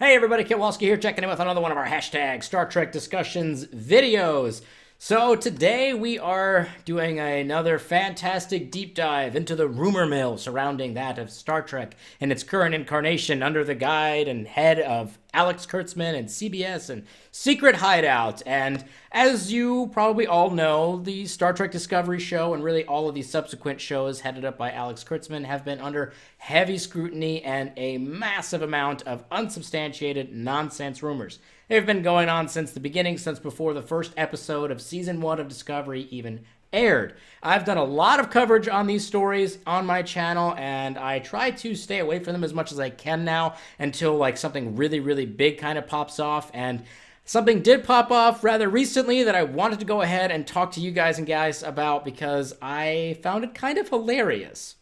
Hey everybody, Ketwolski here, checking in with another one of our hashtag Star Trek discussions videos. So today we are doing another fantastic deep dive into the rumor mill surrounding that of Star Trek in its current incarnation under the guide and head of Alex Kurtzman and CBS and Secret Hideout. And as you probably all know, the Star Trek Discovery show and really all of these subsequent shows headed up by Alex Kurtzman have been under heavy scrutiny and a massive amount of unsubstantiated nonsense rumors. They've been going on since the beginning, since before the first episode of Season 1 of Discovery even aired. I've done a lot of coverage on these stories on my channel, and I try to stay away from them as much as I can now until like something really big kind of pops off. And something did pop off rather recently that I wanted to go ahead and talk to you guys and guys about because I found it kind of hilarious.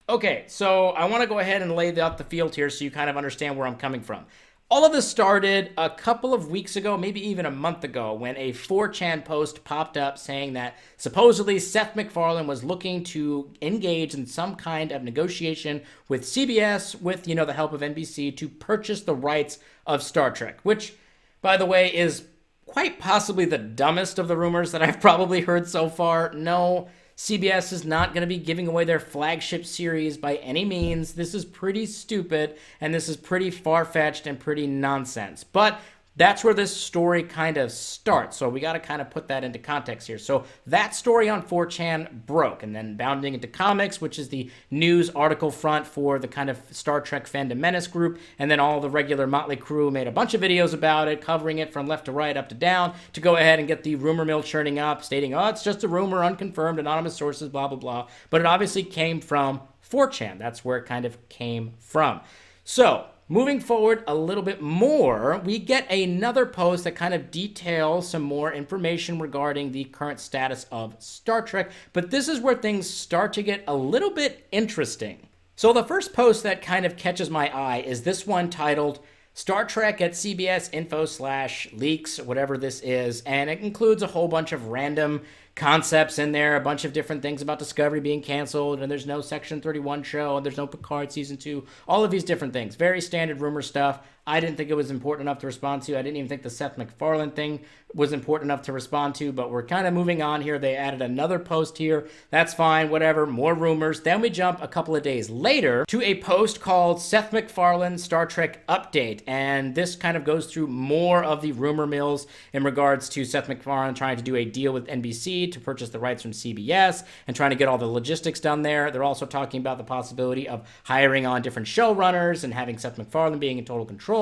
Okay, so I want to go ahead and lay out the field here so you kind of understand where I'm coming from. All of this started a couple of weeks ago, maybe even a month ago, when a 4chan post popped up saying that supposedly Seth MacFarlane was looking to engage in some kind of negotiation with CBS with, the help of NBC to purchase the rights of Star Trek, which, by the way, is quite possibly the dumbest of the rumors that I've probably heard so far. No, CBS is not going to be giving away their flagship series by any means. This is pretty stupid, and this is pretty far-fetched and pretty nonsense. But that's where this story kind of starts, so we got to kind of put that into context here. So that story on 4chan broke, and then bounding into comics, which is the news article front for the kind of Star Trek Fandom Menace group, and then all the regular motley crew made a bunch of videos about it, covering it from left to right, up to down, to go ahead and get the rumor mill churning up, stating, oh, it's just a rumor, unconfirmed, anonymous sources, blah, blah, blah. But it obviously came from 4chan. That's where it kind of came from. So moving forward a little bit more, we get another post that kind of details some more information regarding the current status of Star Trek, but this is where things start to get a little bit interesting. So the first post that kind of catches my eye is this one titled Star Trek at CBS info/leaks, whatever this is, and it includes a whole bunch of random concepts in there, a bunch of different things about Discovery being canceled, and there's no Section 31 show, and there's no Picard Season 2, all of these different things. Very standard rumor stuff. I didn't think it was important enough to respond to. I didn't even think the Seth MacFarlane thing was important enough to respond to, but we're kind of moving on here. They added another post here. That's fine, whatever, more rumors. Then we jump a couple of days later to a post called Seth MacFarlane Star Trek Update, and this kind of goes through more of the rumor mills in regards to Seth MacFarlane trying to do a deal with NBC to purchase the rights from CBS and trying to get all the logistics done there. They're also talking about the possibility of hiring on different showrunners and having Seth MacFarlane being in total control,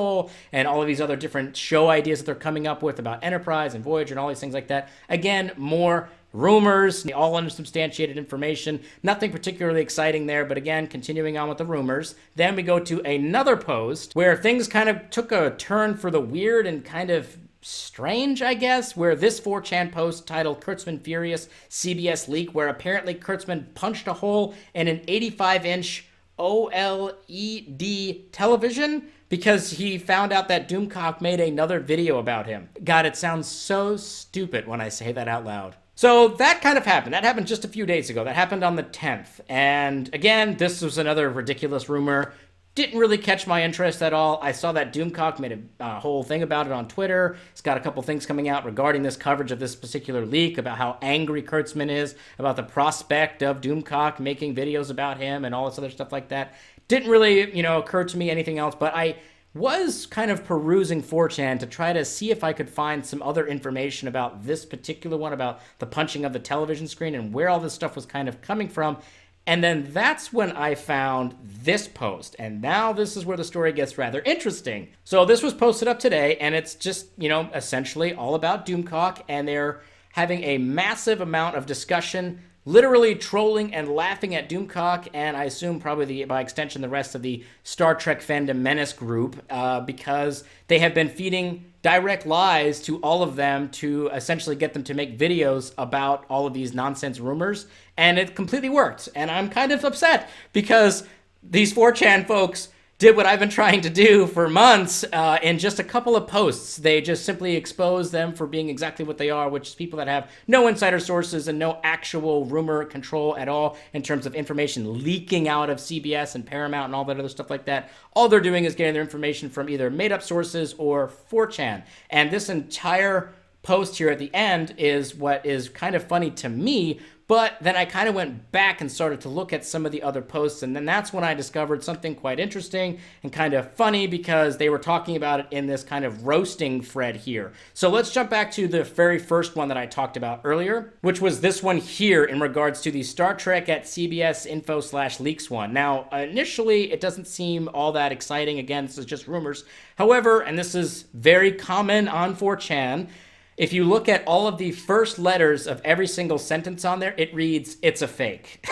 and all of these other different show ideas that they're coming up with about Enterprise and Voyager and all these things like that. Again, more rumors, all unsubstantiated information, nothing particularly exciting there, but again, continuing on with the rumors. Then we go to another post where things kind of took a turn for the weird and kind of strange, I guess, where this 4chan post titled Kurtzman Furious CBS Leak, where apparently Kurtzman punched a hole in an 85-inch OLED television because he found out that Doomcock made another video about him. God, it sounds so stupid when I say that out loud. So that kind of happened. That happened just a few days ago. That happened on the 10th. And again, this was another ridiculous rumor. Didn't really catch my interest at all. I saw that Doomcock made a whole thing about it on Twitter. He's got a couple things coming out regarding this coverage of this particular leak, about how angry Kurtzman is, about the prospect of Doomcock making videos about him and all this other stuff like that. Didn't really, occur to me anything else, but I was kind of perusing 4chan to try to see if I could find some other information about this particular one, about the punching of the television screen and where all this stuff was kind of coming from. And then that's when I found this post. And now this is where the story gets rather interesting. So this was posted up today, and it's just, essentially all about Doomcock, and they're having a massive amount of discussion, literally trolling and laughing at Doomcock, and I assume probably by extension the rest of the Star Trek Fandom Menace group, because they have been feeding direct lies to all of them to essentially get them to make videos about all of these nonsense rumors, and it completely worked. And I'm kind of upset because these 4chan folks did what I've been trying to do for months in just a couple of posts. They just simply expose them for being exactly what they are, which is people that have no insider sources and no actual rumor control at all in terms of information leaking out of CBS and Paramount and all that other stuff like that. All they're doing is getting their information from either made-up sources or 4chan. And this entire post here at the end is what is kind of funny to me, but then I kind of went back and started to look at some of the other posts, and then that's when I discovered something quite interesting and kind of funny because they were talking about it in this kind of roasting thread here. So let's jump back to the very first one that I talked about earlier, which was this one here in regards to the Star Trek at CBS info/leaks one. Now, initially, it doesn't seem all that exciting. Again, this is just rumors. However, and this is very common on 4chan, if you look at all of the first letters of every single sentence on there, it reads, "It's a fake."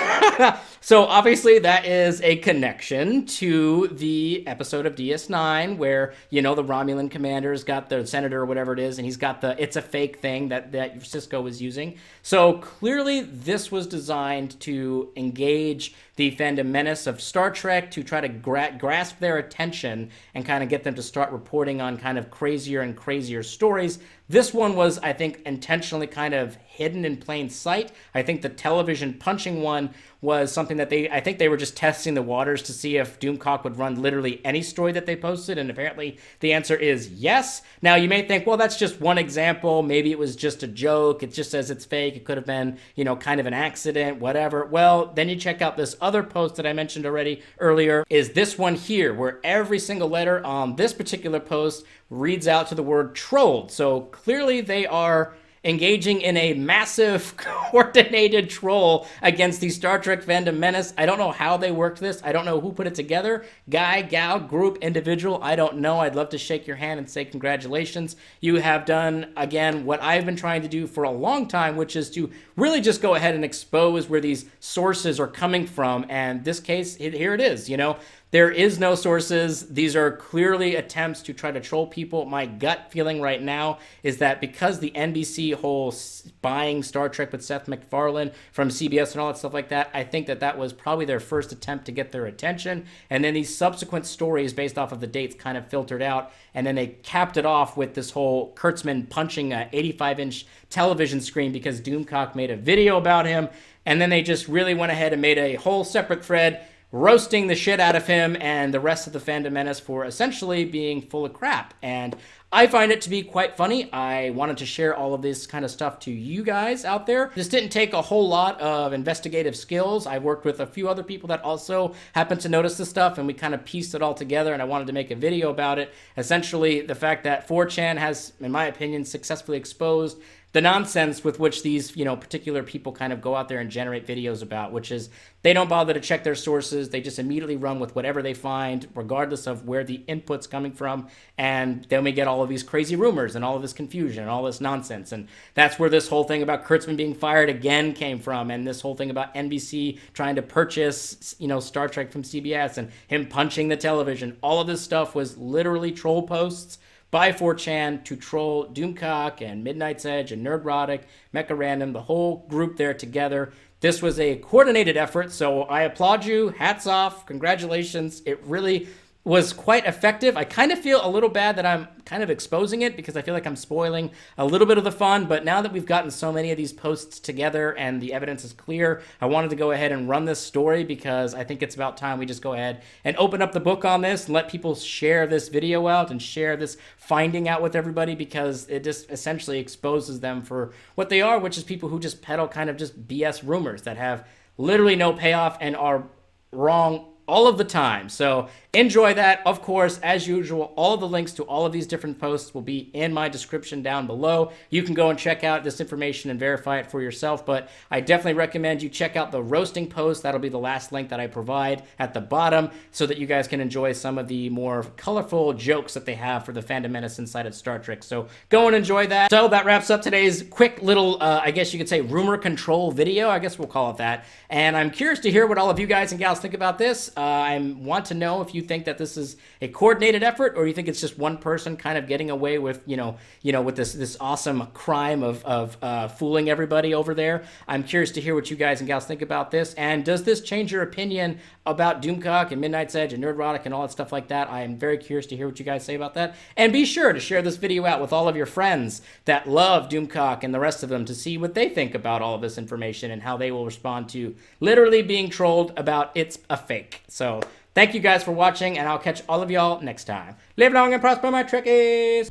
So obviously that is a connection to the episode of DS9 where, you know, the Romulan commander's got the senator or whatever it is, and he's got the "it's a fake" thing that Cisco was using. So clearly this was designed to engage the fandom menace of Star Trek, to try to grasp their attention and kind of get them to start reporting on kind of crazier and crazier stories. This one was, I think, intentionally kind of hidden in plain sight. I think the television punching one was something that I think they were just testing the waters to see if Doomcock would run literally any story that they posted, and apparently the answer is yes. Now, you may think, well, that's just one example. Maybe it was just a joke. It just says it's fake. It could have been, you know, kind of an accident, whatever. Well, then you check out this other post that I mentioned already earlier, is this one here, where every single letter on this particular post reads out to the word trolled. So clearly they are engaging in a massive coordinated troll against the Star Trek Fandom Menace. I don't know how they worked this. I don't know who put it together. Guy, gal, group, individual. I don't know. I'd love to shake your hand and say congratulations. You have done, again, what I've been trying to do for a long time, which is to really just go ahead and expose where these sources are coming from. And this case, here it is, you know. There is no sources. These are clearly attempts to try to troll people. My gut feeling right now is that because the NBC whole buying Star Trek with Seth MacFarlane from CBS and all that stuff like that, I think that that was probably their first attempt to get their attention. And then these subsequent stories based off of the dates kind of filtered out. And then they capped it off with this whole Kurtzman punching a 85-inch television screen because Doomcock made a video about him. And then they just really went ahead and made a whole separate thread roasting the shit out of him and the rest of the Fandom Menace for essentially being full of crap. And I find it to be quite funny. I wanted to share all of this kind of stuff to you guys out there. This didn't take a whole lot of investigative skills. I worked with a few other people that also happened to notice this stuff, and we kind of pieced it all together, and I wanted to make a video about it. Essentially, the fact that 4chan has, in my opinion, successfully exposed the nonsense with which these, you know, particular people kind of go out there and generate videos about, which is they don't bother to check their sources. They just immediately run with whatever they find, regardless of where the input's coming from. And then we get all of these crazy rumors and all of this confusion and all this nonsense. And that's where this whole thing about Kurtzman being fired again came from. And this whole thing about NBC trying to purchase, you know, Star Trek from CBS and him punching the television. All of this stuff was literally troll posts by 4chan to troll Doomcock and Midnight's Edge and Nerdrotic, Mecha Random, the whole group there together. This was a coordinated effort, so I applaud you. Hats off. Congratulations. It really was quite effective. I kind of feel a little bad that I'm kind of exposing it because I feel like I'm spoiling a little bit of the fun, but now that we've gotten so many of these posts together and the evidence is clear, I wanted to go ahead and run this story because I think it's about time we just go ahead and open up the book on this and let people share this video out and share this finding out with everybody, because it just essentially exposes them for what they are, which is people who just peddle kind of just BS rumors that have literally no payoff and are wrong all of the time. So enjoy that. Of course, as usual, all of the links to all of these different posts will be in my description down below. You can go and check out this information and verify it for yourself, but I definitely recommend you check out the roasting post. That'll be the last link that I provide at the bottom so that you guys can enjoy some of the more colorful jokes that they have for the Fandom Menace inside of Star Trek. So go and enjoy that. So that wraps up today's quick little, I guess you could say, rumor control video. I guess we'll call it that. And I'm curious to hear what all of you guys and gals think about this. I want to know if you think that this is a coordinated effort, or you think it's just one person kind of getting away with, with this awesome crime of fooling everybody over there. I'm curious to hear what you guys and gals think about this. And does this change your opinion about Doomcock and Midnight's Edge and Nerdrotic and all that stuff like that? I am very curious to hear what you guys say about that. And be sure to share this video out with all of your friends that love Doomcock and the rest of them to see what they think about all of this information and how they will respond to literally being trolled about it's a fake. So thank you guys for watching, and I'll catch all of y'all next time. Live long and prosper, my Trekkies!